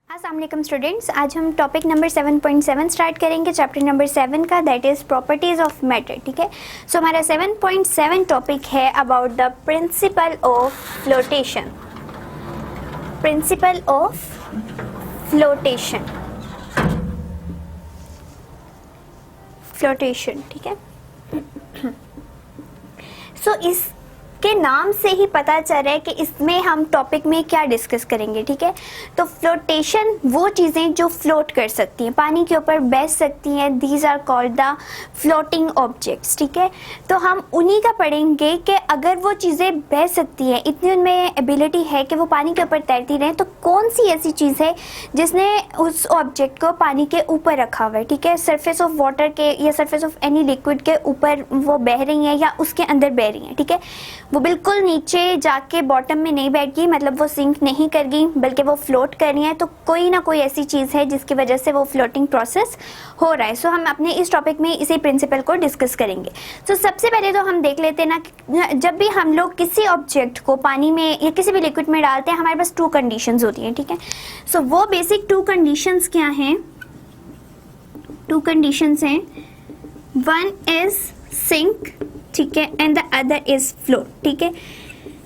अस्सलाम वालेकुम स्टूडेंट्स, आज हम टॉपिक नंबर 7.7 स्टार्ट करेंगे, चैप्टर नंबर 7 का, that is properties of matter. ठीक है, सो हमारा 7.7 टॉपिक है about the principle of flotation. Principal of flotation, flotation. ठीक है, सो इसके नाम से ही पता चल रहा है कि इसमें हम टॉपिक में क्या डिस्कस करेंगे। ठीक है, तो फ्लोटेशन वो चीज़ें जो फ्लोट कर सकती हैं, पानी के ऊपर बैठ सकती हैं, these are called the floating objects. ठीक है, तो हम उन्हीं का पढ़ेंगे कि अगर वो चीज़ें बह सकती हैं, इतनी उनमें एबिलिटी है कि वो पानी के ऊपर तैरती रहें, तो कौन सी ऐसी चीज़ है जिसने उस ऑब्जेक्ट को पानी के ऊपर रखा हुआ है। ठीक है, सरफेस ऑफ वाटर के या सरफेस ऑफ एनी लिक्विड के ऊपर वो बह रही हैं या उसके अंदर बह रही हैं। ठीक है, वो बिल्कुल नीचे जाके बॉटम में नहीं बैठगी, मतलब वो सिंक नहीं करगी, बल्कि वो फ्लोट कर रही हैं। तो कोई ना कोई ऐसी चीज़ है जिसकी वजह से वो फ्लोटिंग प्रोसेस हो रहा है। सो हम अपने इस टॉपिक में इसी प्रिंसिपल को डिस्कस करेंगे। सो सबसे पहले तो हम देख लेते हैं ना, जब भी हम लोग किसी ऑब्जेक्ट को पानी में या किसी भी लिक्विड में डालते हैं, हमारे पास टू कंडीशंस होती हैं। ठीक है, सो वो बेसिक टू कंडीशंस क्या हैं? टू कंडीशंस हैं, वन इज सिंक, ठीक है, and the other is float. ठीक है,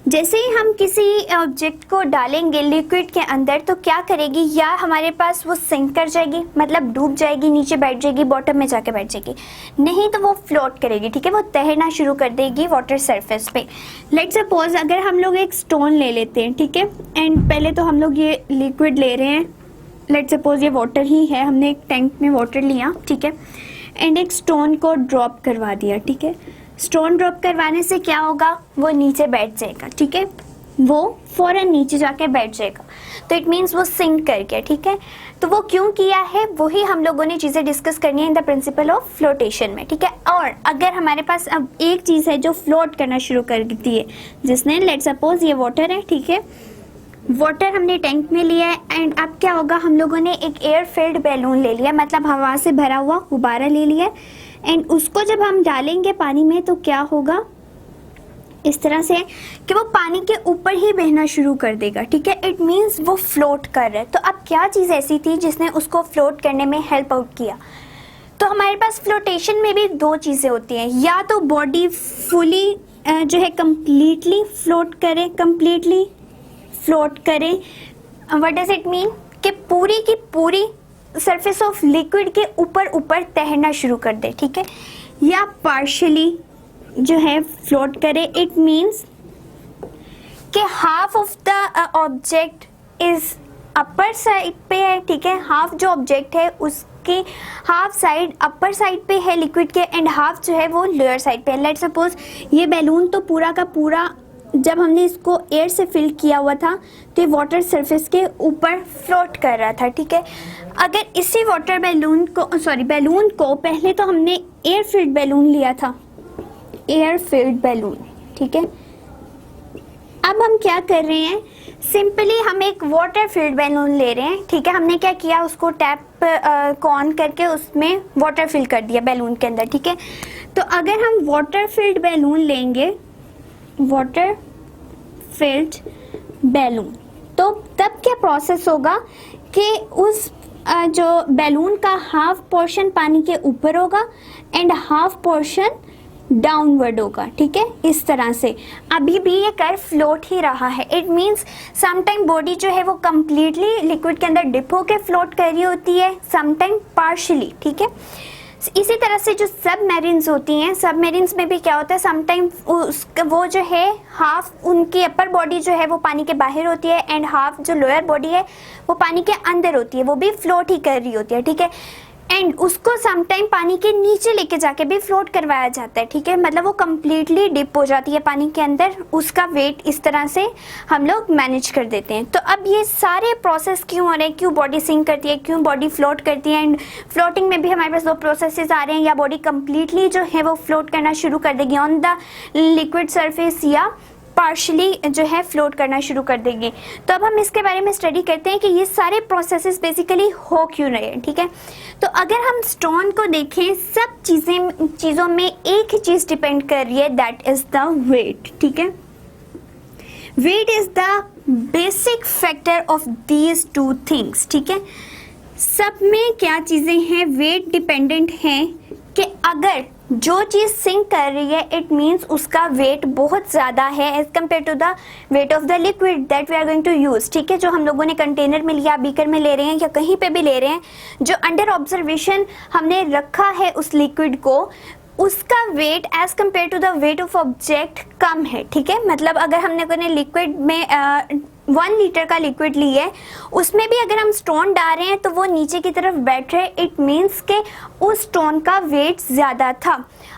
जैसे ही हम किसी ऑब्जेक्ट को डालेंगे लिक्विड के अंदर, तो क्या करेगी, या हमारे पास वो सिंक कर जाएगी, मतलब डूब जाएगी, नीचे बैठ जाएगी, बॉटम में जाके बैठ जाएगी, नहीं तो वो फ्लोट करेगी। ठीक है, वो तैरना शुरू कर देगी वाटर सरफेस पे। लेट्स सपोज अगर हम लोग एक स्टोन ले लेते हैं, ठीक है, एंड पहले तो हम लोग ये लिक्विड ले रहे हैं, लेट्स सपोज ये वाटर ही है, हमने एक टैंक में वाटर लिया, ठीक है, एंड एक स्टोन को ड्रॉप करवा दिया। ठीक है, स्टोन ड्रॉप करवाने से क्या होगा, वो नीचे बैठ जाएगा। ठीक है, वो फौरन नीचे जाके बैठ जाएगा, तो इट मीन्स वो सिंक कर गया। ठीक है, तो वो क्यों किया है, वही हम लोगों ने चीज़ें डिस्कस करनी है in the principle of flotation में। ठीक है, और अगर हमारे पास अब एक चीज़ है जो फ्लोट करना शुरू कर दी है, जिसने लेट सपोज ये वाटर है, ठीक है, वाटर हमने टैंक में लिया है, एंड अब क्या होगा, हम लोगों ने एक एयर फिल्ड बैलून ले लिया, मतलब हवा से भरा हुआ गुब्बारा ले लिया, एंड उसको जब हम डालेंगे पानी में, तो क्या होगा, इस तरह से कि वो पानी के ऊपर ही बहना शुरू कर देगा। ठीक है, इट मीन्स वो फ्लोट कर रहा है। तो अब क्या चीज़ ऐसी थी जिसने उसको फ्लोट करने में हेल्प आउट किया? तो हमारे पास फ्लोटेशन में भी दो चीज़ें होती हैं, या तो बॉडी फुली जो है कंप्लीटली फ्लोट करे, कंप्लीटली फ्लोट करे, व्हाट डज इट मीन, कि पूरी की पूरी सरफेस ऑफ लिक्विड के ऊपर ऊपर तैरना शुरू कर दे। ठीक है, या पार्शियली जो है फ्लोट करे, इट मीन्स कि half of the object is upper side पे है। ठीक है, हाफ जो ऑब्जेक्ट है उसकी हाफ साइड अपर साइड पे है लिक्विड के, एंड हाफ जो है वो लोअर साइड पे है। लेट्स सपोज ये बैलून तो पूरा का पूरा जब हमने इसको एयर से फिल किया हुआ था, तो ये वाटर सरफेस के ऊपर फ्लोट कर रहा था। ठीक है, अगर इसी वाटर बैलून को पहले तो हमने एयर फिल्ड बैलून लिया था, एयर फिल्ड बैलून, ठीक है, अब हम क्या कर रहे हैं, सिंपली हम एक वाटर फिल्ड बैलून ले रहे हैं। ठीक है, हमने क्या किया, उसको टैप को ऑन करके उसमें वाटर फिल कर दिया बैलून के अंदर। ठीक है, तो अगर हम वाटर फिल्ड बैलून लेंगे, वाटर फिल्ड बैलून, तो तब क्या प्रोसेस होगा कि उस जो बैलून का हाफ पोर्शन पानी के ऊपर होगा एंड हाफ पोर्शन डाउनवर्ड होगा। ठीक है, इस तरह से अभी भी ये कर्व फ्लोट ही रहा है। इट मीन्स समटाइम बॉडी जो है वो कंप्लीटली लिक्विड के अंदर डिप होके फ्लोट कर रही होती है, समटाइम पार्शली। ठीक है, इसी तरह से जो सबमरीन्स होती हैं, सबमरीन्स में भी क्या होता है, समटाइम वो जो है हाफ उनकी अपर बॉडी जो है वो पानी के बाहर होती है, एंड हाफ जो लोअर बॉडी है वो पानी के अंदर होती है, वो भी फ्लोट ही कर रही होती है। ठीक है, एंड उसको समटाइम पानी के नीचे लेके जाके भी फ्लोट करवाया जाता है। ठीक है, मतलब वो कम्प्लीटली डिप हो जाती है पानी के अंदर, उसका वेट इस तरह से हम लोग मैनेज कर देते हैं। तो अब ये सारे प्रोसेस क्यों हो रहे हैं, क्यों बॉडी सिंक करती है, क्यों बॉडी फ्लोट करती है, एंड फ्लोटिंग में भी हमारे पास दो प्रोसेसेस आ रहे हैं, या बॉडी कम्प्लीटली जो है वो फ्लोट करना शुरू कर देगी ऑन द लिक्विड सरफेस, या पार्शली जो है फ्लोट करना शुरू कर देंगे। तो अब हम इसके बारे में स्टडी करते हैं कि ये सारे प्रोसेसेस बेसिकली हो क्यों रहे हैं। ठीक है, तो अगर हम स्टोन को देखें, सब चीज़ों में एक ही चीज़ डिपेंड कर रही है, दैट इज़ द वेट। ठीक है, weight is the basic factor of these two things, ठीक है। सब में क्या चीजें हैं, वेट डिपेंडेंट है कि अगर जो चीज सिंक कर रही है इट मीन्स उसका वेट बहुत ज़्यादा है as compare to the weight of the liquid that we are going to use, ठीक है। जो हम लोगों ने कंटेनर में लिया, बीकर में ले रहे हैं या कहीं पे भी ले रहे हैं, जो अंडर ऑब्जर्वेशन हमने रखा है उस लिक्विड को, उसका weight as compare to the weight of object कम है, ठीक है। मतलब अगर हमने कोई लिक्विड में 1 लीटर का लिक्विड ली है, उसमें भी अगर हम स्टोन डाल रहे हैं तो वो नीचे की तरफ बैठ रहे, इट मीन्स के उस स्टोन का वेट ज़्यादा था।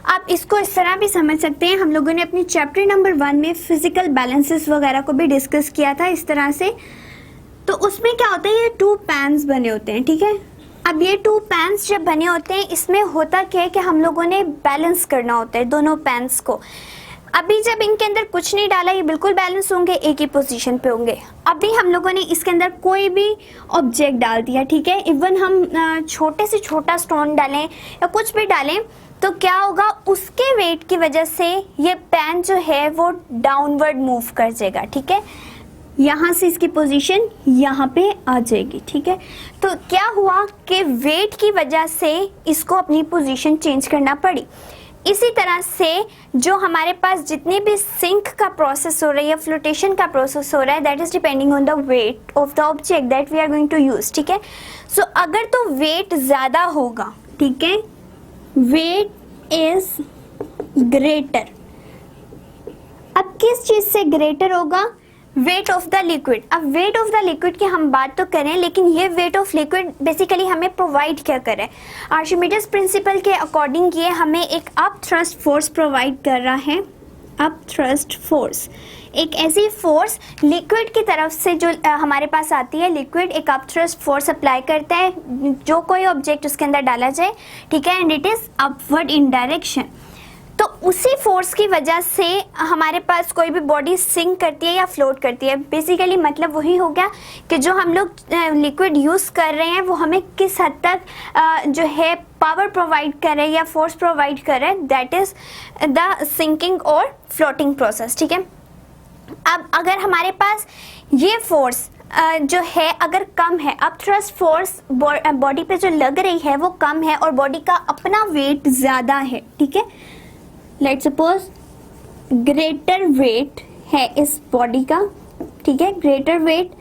आप इसको इस तरह भी समझ सकते हैं, हम लोगों ने अपनी चैप्टर नंबर 1 में फिजिकल बैलेंसेस वगैरह को भी डिस्कस किया था इस तरह से। तो उसमें क्या होता है, ये 2 पैन्स बने होते हैं, ठीक है। अब ये 2 पैन्स जब बने होते हैं, इसमें होता क्या है कि हम लोगों ने बैलेंस करना होता है दोनों पैन्स को। अभी जब इनके अंदर कुछ नहीं डाला, ये बिल्कुल बैलेंस होंगे, एक ही पोजीशन पे होंगे। अभी हम लोगों ने इसके अंदर कोई भी ऑब्जेक्ट डाल दिया, ठीक है। इवन हम छोटे से छोटा स्टोन डालें या कुछ भी डालें तो क्या होगा, उसके वेट की वजह से ये पैन जो है वो डाउनवर्ड मूव कर जाएगा, ठीक है। यहाँ से इसकी पोजीशन यहाँ पे आ जाएगी, ठीक है। तो क्या हुआ कि वेट की वजह से इसको अपनी पोजीशन चेंज करना पड़ी। इसी तरह से जो हमारे पास जितने भी सिंक का प्रोसेस हो रहा है या फ्लोटेशन का प्रोसेस हो रहा है, that is depending on the weight of the object that we are going to use, ठीक है। सो अगर तो वेट ज़्यादा होगा, ठीक है, वेट इज ग्रेटर। अब किस चीज़ से ग्रेटर होगा, वेट ऑफ द लिक्विड। अब वेट ऑफ द लिक्विड की हम बात तो करें, लेकिन ये वेट ऑफ लिक्विड बेसिकली हमें प्रोवाइड क्या करे, आर्शिमिडीज प्रिंसिपल के अकॉर्डिंग ये हमें एक अप थ्रस्ट फोर्स प्रोवाइड कर रहा है। अप थ्रस्ट फोर्स एक ऐसी फोर्स लिक्विड की तरफ से जो हमारे पास आती है, लिक्विड एक अप थ्रस्ट फोर्स अप्लाई करता है जो कोई ऑब्जेक्ट उसके अंदर डाला जाए, ठीक है, and it is upward in direction. तो उसी फोर्स की वजह से हमारे पास कोई भी बॉडी सिंक करती है या फ्लोट करती है। बेसिकली मतलब वही हो गया कि जो हम लोग लिक्विड यूज़ कर रहे हैं वो हमें किस हद तक जो है पावर प्रोवाइड कर रहे हैं या फोर्स प्रोवाइड कर रहे हैं, दैट इज़ द सिंकिंग और फ्लोटिंग प्रोसेस, ठीक है। अब अगर हमारे पास ये फोर्स जो है अगर कम है, अब थ्रस्ट फोर्स बॉडी पे जो लग रही है वो कम है और बॉडी का अपना वेट ज़्यादा है, ठीक है। लेट सपोज ग्रेटर वेट है इस बॉडी का, ठीक है, ग्रेटर वेट,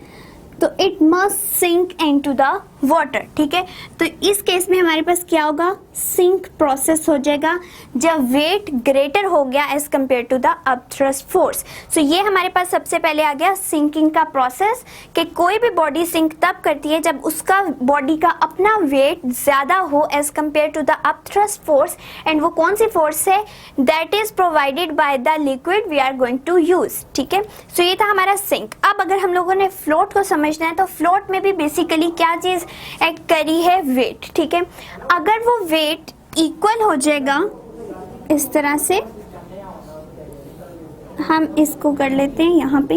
तो it must sink into the water, ठीक है। तो इस केस में हमारे पास क्या होगा, सिंक प्रोसेस हो जाएगा जब वेट ग्रेटर हो गया as compare to the upthrust force. So ये हमारे पास सबसे पहले आ गया सिंकिंग का प्रोसेस, कि कोई भी बॉडी सिंक तब करती है जब उसका बॉडी का अपना वेट ज़्यादा हो as compare to the upthrust force. And वो कौन सी फोर्स है, that is provided by the liquid we are going to use, ठीक है। सो ये था हमारा सिंक। अब अगर हम लोगों ने फ्लोट को समझना है तो फ्लोट में भी बेसिकली क्या चीज़ एक्ट करी है, वेट, ठीक है। अगर वो वेट इक्वल हो जाएगा इस तरह से, हम इसको कर लेते हैं यहाँ पे,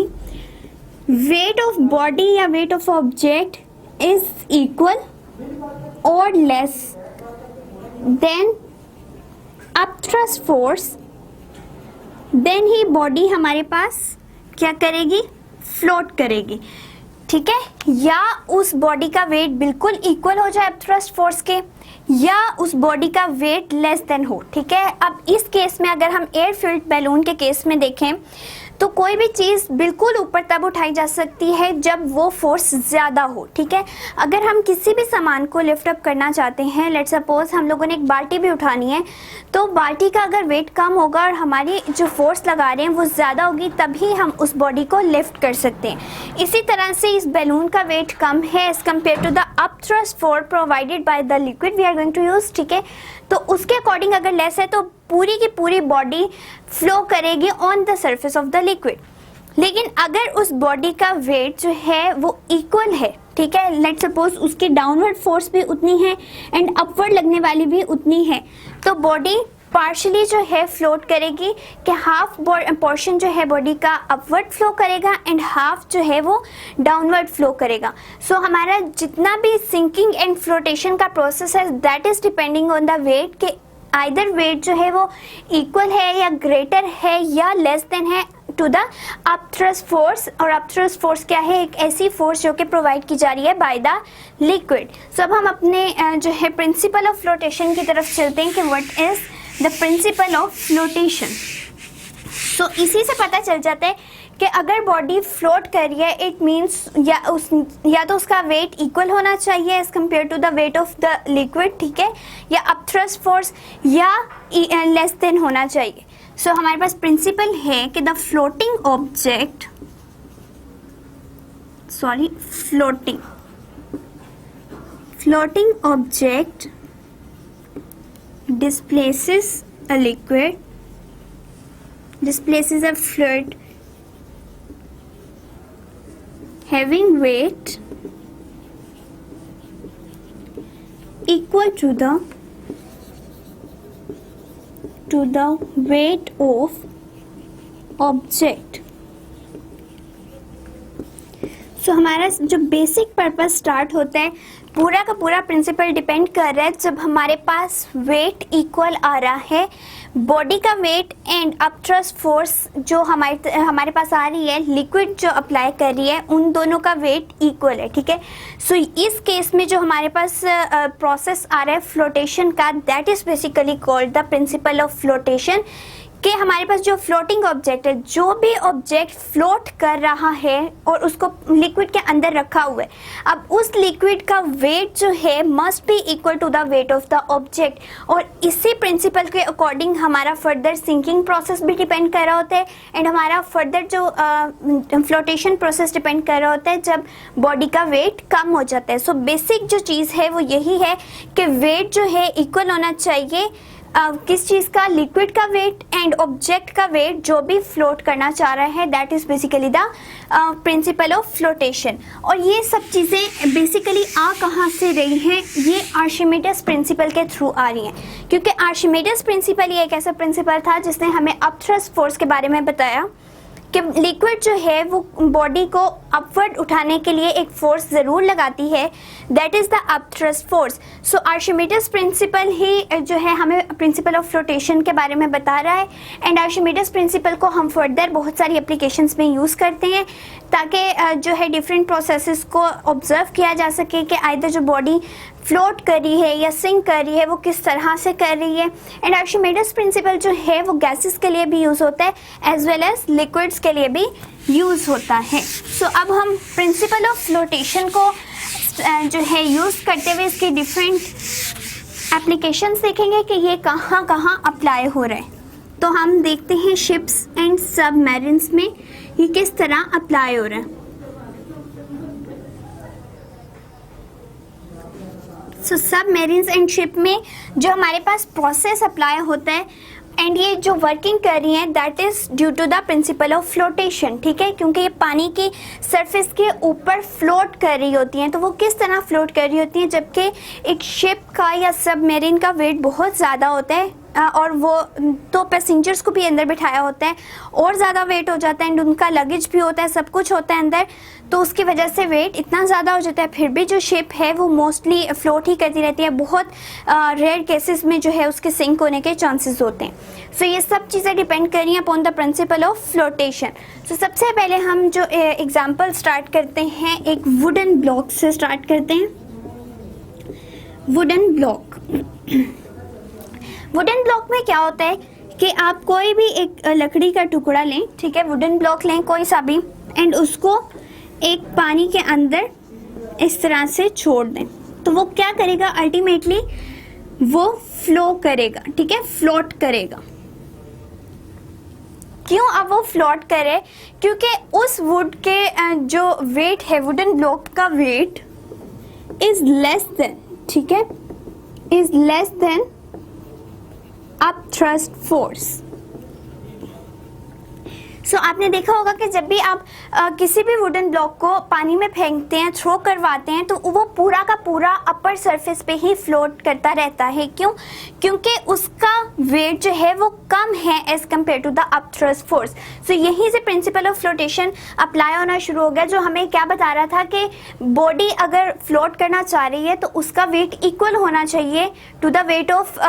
वेट ऑफ बॉडी या weight of object is equal और less than upthrust force, then ही बॉडी हमारे पास क्या करेगी, फ्लोट करेगी, ठीक है। या उस बॉडी का वेट बिल्कुल इक्वल हो जाए अपथ्रस्ट फोर्स के, या उस बॉडी का वेट लेस देन हो, ठीक है। अब इस केस में अगर हम एयर फिल्ड बैलून के केस में देखें तो कोई भी चीज़ बिल्कुल ऊपर तब उठाई जा सकती है जब वो फोर्स ज़्यादा हो, ठीक है। अगर हम किसी भी सामान को लिफ्ट अप करना चाहते हैं, लेट्स सपोज हम लोगों ने एक बाल्टी भी उठानी है, तो बाल्टी का अगर वेट कम होगा और हमारी जो फोर्स लगा रहे हैं वो ज़्यादा होगी, तभी हम उस बॉडी को लिफ्ट कर सकते हैं। इसी तरह से इस बैलून का वेट कम है as compare to the upthrust force provided by the liquid we are going to use, ठीक है। तो उसके अकॉर्डिंग अगर लेस है तो पूरी की पूरी बॉडी फ्लो करेगी on the surface of the liquid. लेकिन अगर उस बॉडी का वेट जो है वो इक्वल है, ठीक है, लेट्स सपोज उसकी डाउनवर्ड फोर्स भी उतनी है एंड अपवर्ड लगने वाली भी उतनी है, तो बॉडी पार्शली जो है फ्लोट करेगी कि हाफ पोर्शन जो है बॉडी का अपवर्ड फ्लो करेगा एंड हाफ जो है वो डाउनवर्ड फ्लो करेगा। सो हमारा जितना भी सिंकिंग एंड फ्लोटेशन का प्रोसेस है, that is depending on the weight, कि आइदर वेट जो है वो इक्वल है या ग्रेटर है या लेस देन है टू द अपथ्रस्ट फोर्स। और अपथ्रस्ट फोर्स क्या है? एक ऐसी फोर्स जो कि प्रोवाइड की जा रही है बाय द लिक्विड। सो अब हम अपने जो है प्रिंसिपल ऑफ फ्लोटेशन की तरफ चलते हैं कि what is the principle of flotation. So इसी से पता चल जाता है कि अगर बॉडी फ्लोट कर रही है इट मीन्स या तो उसका वेट इक्वल होना चाहिए as compare to the weight of the liquid, ठीक है, या अपथ्रस्ट फोर्स या लेस देन होना चाहिए। सो हमारे पास प्रिंसिपल है कि the floating object displaces a fluid having weight equal to the weight of object। सो हमारा जो बेसिक पर्पस स्टार्ट होता है, पूरा का पूरा प्रिंसिपल डिपेंड कर रहा है जब हमारे पास वेट इक्वल आ रहा है, बॉडी का वेट एंड अपथ्रस्ट फोर्स जो हमारे पास आ रही है, लिक्विड जो अप्लाई कर रही है, उन दोनों का वेट इक्वल है, ठीक है। सो इस केस में जो हमारे पास प्रोसेस आ रहा है फ्लोटेशन का, that is basically called the principle of flotation. कि हमारे पास जो फ्लोटिंग ऑब्जेक्ट है, जो भी ऑब्जेक्ट फ्लोट कर रहा है और उसको लिक्विड के अंदर रखा हुआ है, अब उस लिक्विड का वेट जो है must be equal to the weight of the object. और इसी प्रिंसिपल के अकॉर्डिंग हमारा फर्दर सिंकिंग प्रोसेस भी डिपेंड कर रहा होता है एंड हमारा फर्दर जो फ्लोटेशन प्रोसेस डिपेंड कर रहा होता है जब बॉडी का वेट कम हो जाता है। सो बेसिक जो चीज़ है वो यही है कि वेट जो है इक्वल होना चाहिए किस चीज़ का? लिक्विड का वेट एंड ऑब्जेक्ट का वेट जो भी फ्लोट करना चाह रहा है, that is basically the principle of flotation. और ये सब चीज़ें बेसिकली कहाँ से रही हैं? ये आर्शिमिडीज प्रिंसिपल के थ्रू आ रही हैं, क्योंकि आर्शिमिडीज प्रिंसिपल ये एक ऐसा प्रिंसिपल था जिसने हमें अपथ्रस्ट फोर्स के बारे में बताया कि लिक्विड जो है वो बॉडी को अपवर्ड उठाने के लिए एक फोर्स ज़रूर लगाती है, that is the upthrust force. So Archimedes principle ही जो है हमें प्रिंसिपल ऑफ फ्लोटेशन के बारे में बता रहा है एंड आर्शिमिडीज प्रिंसिपल को हम फर्दर बहुत सारी एप्लीकेशंस में यूज़ करते हैं ताकि जो है डिफरेंट प्रोसेसेस को ऑब्जर्व किया जा सके कि आइदर जो बॉडी फ्लोट कर रही है या सिंक कर रही है वो किस तरह से कर रही है। एंड आर्शिमिडीज प्रिंसिपल जो है वो गैसेस के लिए भी यूज़ होता है एज वेल एज लिक्विड्स के लिए भी यूज़ होता है। सो अब हम प्रिंसिपल ऑफ फ्लोटेशन को जो है यूज़ करते हुए इसकी डिफरेंट एप्लीकेशंस देखेंगे कि ये कहाँ कहाँ अप्लाई हो रहा है। तो हम देखते हैं शिप्स एंड सबमरीन्स में ये किस तरह अप्लाई हो रहा है। सो सबमरीन्स एंड शिप में जो हमारे पास प्रोसेस अप्लाई होता है एंड ये जो वर्किंग कर रही हैं that is due to the principle of flotation, ठीक है, क्योंकि ये पानी की सरफेस के ऊपर फ्लोट कर रही होती हैं। तो वो किस तरह फ्लोट कर रही होती हैं? जबकि एक शिप का या सबमरीन का वेट बहुत ज़्यादा होता है और वो तो पैसेंजर्स को भी अंदर बिठाया होता है और ज़्यादा वेट हो जाता है एंड उनका लगेज भी होता है, सब कुछ होता है अंदर, तो उसकी वजह से वेट इतना ज़्यादा हो जाता है। फिर भी जो शिप है वो मोस्टली फ्लोट ही करती रहती है, बहुत रेयर केसेस में जो है उसके सिंक होने के चांसेस होते हैं। सो ये सब चीज़ें डिपेंड कर रही हैं upon the principle of flotation. So सबसे पहले हम जो एग्जाम्पल स्टार्ट करते हैं एक वुडन ब्लॉक से स्टार्ट करते हैं। वुडन ब्लॉक वुडन ब्लॉक में क्या होता है कि आप कोई भी एक लकड़ी का टुकड़ा लें, ठीक है, वुडन ब्लॉक लें कोई सा भी एंड उसको एक पानी के अंदर इस तरह से छोड़ दें, तो वो क्या करेगा? अल्टीमेटली वो फ्लो करेगा, ठीक है, फ्लोट करेगा। क्यों अब वो फ्लोट करे? क्योंकि उस वुड के जो वेट है, वुडन ब्लॉक का वेट इज लेस देन, ठीक है, is less than upthrust force. So आपने देखा होगा कि जब भी आप किसी भी वुडन ब्लॉक को पानी में फेंकते हैं, थ्रो करवाते हैं, तो वो पूरा का पूरा अपर सरफेस पे ही फ्लोट करता रहता है। क्यों? क्योंकि उसका वेट जो है वो कम है as compare to the upthrust force. So यहीं से प्रिंसिपल ऑफ फ्लोटेशन अप्लाई होना शुरू हो गया, जो हमें क्या बता रहा था कि बॉडी अगर फ्लोट करना चाह रही है तो उसका वेट इक्वल होना चाहिए to the weight of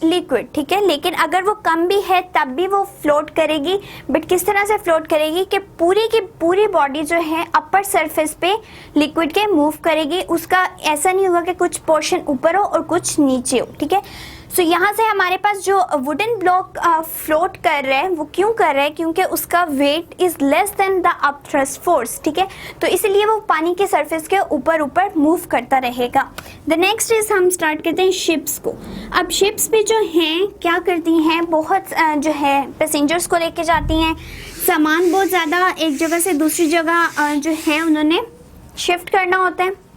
liquid, ठीक है, लेकिन अगर वो कम भी है तब भी वो फ्लोट करेगी। बट किस तरह तरह से फ्लोट करेगी कि पूरी की पूरी बॉडी जो है अपर सरफेस पे लिक्विड के मूव करेगी। उसका ऐसा नहीं होगा कि कुछ पोर्शन ऊपर हो और कुछ नीचे हो, ठीक है। सो यहाँ से हमारे पास जो वुडन ब्लॉक फ्लोट कर रहा है वो क्यों कर रहा है, क्योंकि उसका weight is less than the upthrust force, ठीक है। तो इसलिए वो पानी के सरफेस के ऊपर ऊपर मूव करता रहेगा। द नेक्स्ट इज हम स्टार्ट करते हैं शिप्स को। अब शिप्स भी जो हैं क्या करती हैं, बहुत जो है पैसेंजर्स को लेके जाती हैं, सामान बहुत ज़्यादा एक जगह से दूसरी जगह जो है उन्होंने शिफ्ट करना होता है।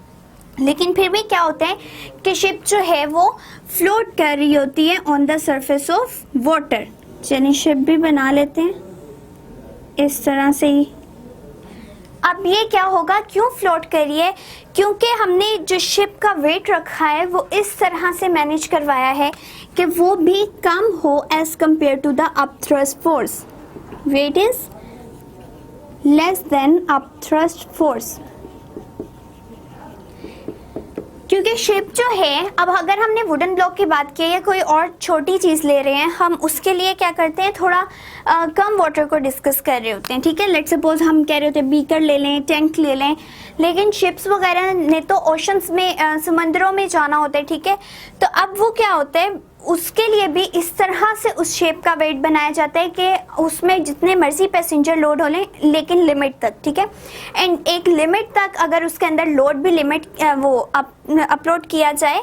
लेकिन फिर भी क्या होता है कि शिप जो है वो फ्लोट कर रही होती है on the surface of water. चलिए शिप भी बना लेते हैं इस तरह से ही। अब ये क्या होगा, क्यों फ्लोट कर रही है, क्योंकि हमने जो शिप का वेट रखा है वो इस तरह से मैनेज करवाया है कि वो भी कम हो as compare to the upthrust force. Weight is less than upthrust force, क्योंकि शिप जो है, अब अगर हमने वुडन ब्लॉक की बात की या कोई और छोटी चीज़ ले रहे हैं, हम उसके लिए क्या करते हैं, थोड़ा कम वाटर को डिस्कस कर रहे होते हैं, ठीक है। लेट्स सपोज हम कह रहे होते हैं बीकर ले लें, टैंक ले लें, लेकिन शिप्स वगैरह ने तो ओशंस में समंदरों में जाना होता है, ठीक है। तो अब वो क्या होता है, उसके लिए भी इस तरह से उस शेप का वेट बनाया जाता है कि उसमें जितने मर्जी पैसेंजर लोड हो लें, लेकिन लिमिट तक, ठीक है। एंड एक लिमिट तक अगर उसके अंदर लोड भी लिमिट वो अपलोड किया जाए,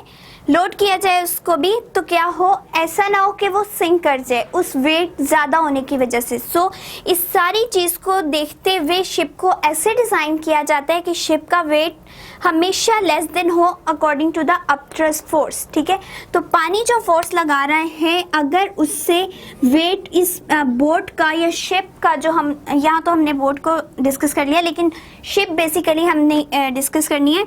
लोड किया जाए उसको भी, तो क्या हो, ऐसा ना हो कि वो सिंक कर जाए उस वेट ज़्यादा होने की वजह से। सो इस सारी चीज़ को देखते हुए शिप को ऐसे डिज़ाइन किया जाता है कि शिप का वेट हमेशा लेस देन हो according to the upthrust force, ठीक है। तो पानी जो फोर्स लगा रहा है, अगर उससे वेट इस बोट का या शिप का, जो हम यहाँ तो हमने बोट को डिस्कस कर लिया, लेकिन शिप बेसिकली हमने डिस्कस करनी है।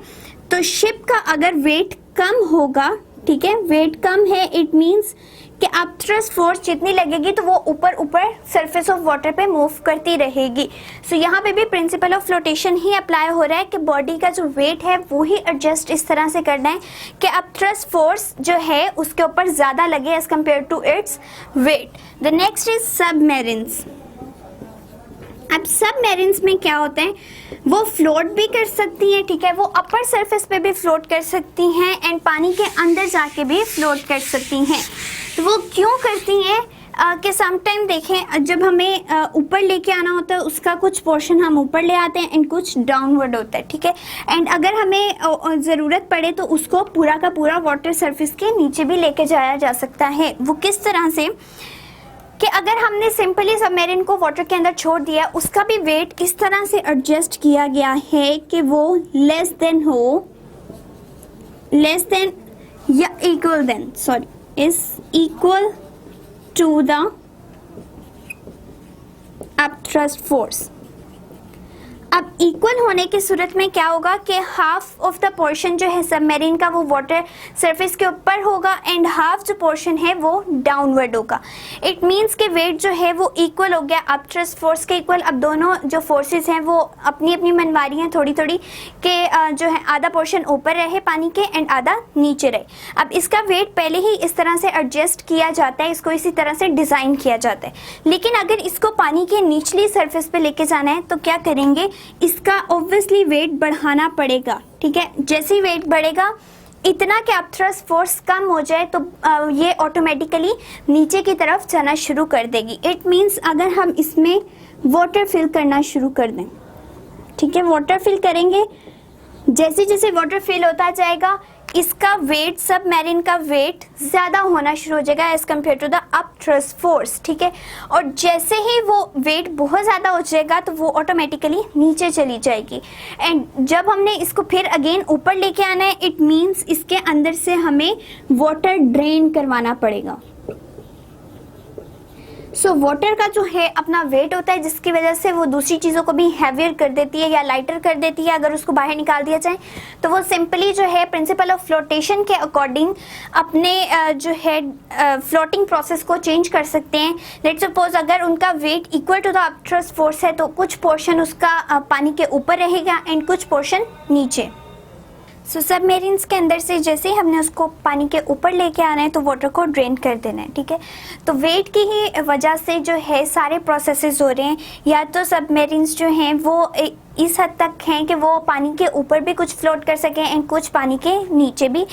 तो शिप का अगर वेट कम होगा, ठीक है, वेट कम है, इट मीन्स कि अपथ्रस्ट फोर्स जितनी लगेगी तो वो ऊपर ऊपर सरफेस ऑफ वाटर पे मूव करती रहेगी। सो यहाँ पे भी principal of flotation he apply हो रहा है कि बॉडी का जो वेट है वो ही एडजस्ट इस तरह से करना है कि अपथ्रस्ट फोर्स जो है उसके ऊपर ज़्यादा लगे as compare to its weight. The next is submarines. अब सबमरीन्स में क्या होता है, वो फ्लोट भी कर सकती हैं, ठीक है, वो अपर सरफेस पे भी फ्लोट कर सकती हैं एंड पानी के अंदर जाके भी फ्लोट कर सकती हैं। तो वो क्यों करती हैं कि समटाइम देखें, जब हमें ऊपर लेके आना होता है उसका कुछ पोर्शन हम ऊपर ले आते हैं एंड कुछ डाउनवर्ड होता है, ठीक है। एंड अगर हमें ज़रूरत पड़े तो उसको पूरा का पूरा वाटर सरफेस के नीचे भी लेके जाया जा सकता है। वो किस तरह से कि अगर हमने सिंपली सबमरीन को वाटर के अंदर छोड़ दिया, उसका भी वेट इस तरह से एडजस्ट किया गया है कि वो लेस देन हो, लेस देन या equal than, sorry, is equal to the upthrust force. अब इक्वल होने की सूरत में क्या होगा कि हाफ ऑफ द पोर्शन जो है सबमरीन का वो वाटर सरफेस के ऊपर होगा एंड हाफ जो पोर्शन है वो डाउनवर्ड होगा। इट मींस के वेट जो है वो इक्वल हो गया अपथ्रस्ट फोर्स के इक्वल। अब दोनों जो फोर्सेस हैं वो अपनी अपनी मनमारी हैं थोड़ी थोड़ी कि जो है आधा पोर्शन ऊपर रहे पानी के एंड आधा नीचे रहे। अब इसका वेट पहले ही इस तरह से एडजस्ट किया जाता है, इसको इसी तरह से डिज़ाइन किया जाता है। लेकिन अगर इसको पानी के निचली सरफेस पे लेके जाना है तो क्या करेंगे, इसका ऑब्वियसली वेट बढ़ाना पड़ेगा, ठीक है। जैसे ही वेट बढ़ेगा इतना कि अपथ्रस्ट फोर्स कम हो जाए तो ये ऑटोमेटिकली नीचे की तरफ जाना शुरू कर देगी। इट मींस अगर हम इसमें वाटर फिल करना शुरू कर दें, ठीक है, वाटर फिल करेंगे, जैसे जैसे वाटर फिल होता जाएगा इसका वेट, सबमरीन का वेट ज़्यादा होना शुरू हो जाएगा as compare to the upthrust force, ठीक है। और जैसे ही वो वेट बहुत ज़्यादा हो जाएगा तो वो ऑटोमेटिकली नीचे चली जाएगी। एंड जब हमने इसको फिर अगेन ऊपर लेके आना है, इट मीन्स इसके अंदर से हमें वाटर ड्रेन करवाना पड़ेगा। सो वाटर का जो है अपना वेट होता है जिसकी वजह से वो दूसरी चीज़ों को भी हैवियर कर देती है या लाइटर कर देती है। अगर उसको बाहर निकाल दिया जाए तो वो सिंपली जो है प्रिंसिपल ऑफ फ्लोटेशन के अकॉर्डिंग अपने जो है फ्लोटिंग प्रोसेस को चेंज कर सकते हैं। लेट्स सपोज अगर उनका weight equal to the upthrust force है तो कुछ पोर्शन उसका पानी के ऊपर रहेगा एंड कुछ पोर्शन नीचे। सो सबमेरिन्स के अंदर से जैसे ही हमने उसको पानी के ऊपर लेके आना है तो वाटर को ड्रेन कर देना है, ठीक है। तो वेट की ही वजह से जो है सारे प्रोसेसेस हो रहे हैं, या तो सबमेरिन्स जो हैं वो इस हद तक हैं कि वो पानी के ऊपर भी कुछ फ्लोट कर सकें एंड कुछ पानी के नीचे भी,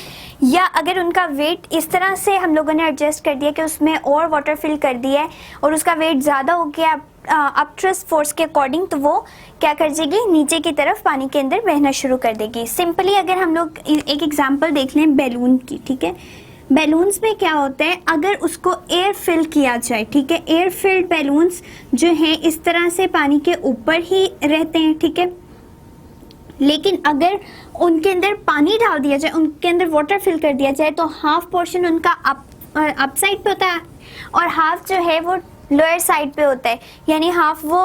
या अगर उनका वेट इस तरह से हम लोगों ने एडजस्ट कर दिया कि उसमें और वाटर फिल कर दिया है और उसका वेट ज़्यादा हो गया अप थ्रस्ट फोर्स के अकॉर्डिंग, तो वो क्या कर देगी, नीचे की तरफ पानी के अंदर बहना शुरू कर देगी। सिंपली अगर हम लोग एक एग्जांपल देख लें बैलून की, ठीक है। बैलून्स में क्या होता है, अगर उसको एयर फिल किया जाए, ठीक है, एयर फिल्ड बैलून्स जो हैं इस तरह से पानी के ऊपर ही रहते हैं, ठीक है। लेकिन अगर उनके अंदर पानी डाल दिया जाए, उनके अंदर वाटर फिल कर दिया जाए, तो हाफ पोर्शन उनका अप साइड पे होता है और हाफ जो है वो लोअर साइड पे होता है, यानी हाफ वो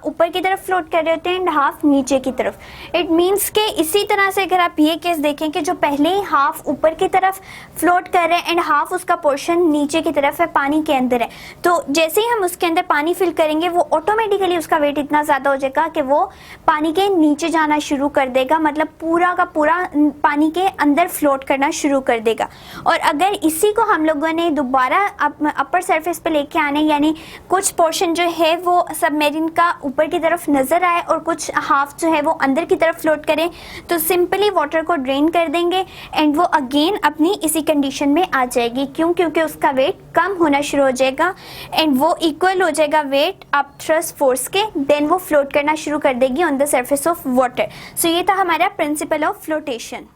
ऊपर की तरफ फ्लोट कर रहे होते हैं एंड हाफ नीचे की तरफ। इट मीन्स के इसी तरह से अगर आप ये केस देखें कि जो पहले ही हाफ ऊपर की तरफ फ्लोट कर रहे हैं एंड हाफ उसका पोर्शन नीचे की तरफ है, पानी के अंदर है, तो जैसे ही हम उसके अंदर पानी फिल करेंगे वो ऑटोमेटिकली उसका वेट इतना ज़्यादा हो जाएगा कि वो पानी के नीचे जाना शुरू कर देगा, मतलब पूरा का पूरा पानी के अंदर फ्लोट करना शुरू कर देगा। और अगर इसी को हम लोगों ने दोबारा अपर सरफेस पे लेके आने, यानी कुछ पोर्शन जो है वो सबमेरिन का ऊपर की तरफ नज़र आए और कुछ हाफ जो है वो अंदर की तरफ फ्लोट करें, तो सिंपली वाटर को ड्रेन कर देंगे एंड वो अगेन अपनी इसी कंडीशन में आ जाएगी। क्यों? क्योंकि उसका वेट कम होना शुरू हो जाएगा एंड वो इक्वल हो जाएगा वेट अप थ्रस्ट फोर्स के, देन वो फ्लोट करना शुरू कर देगी on the surface of water. So ये था हमारा प्रिंसिपल ऑफ फ्लोटेशन।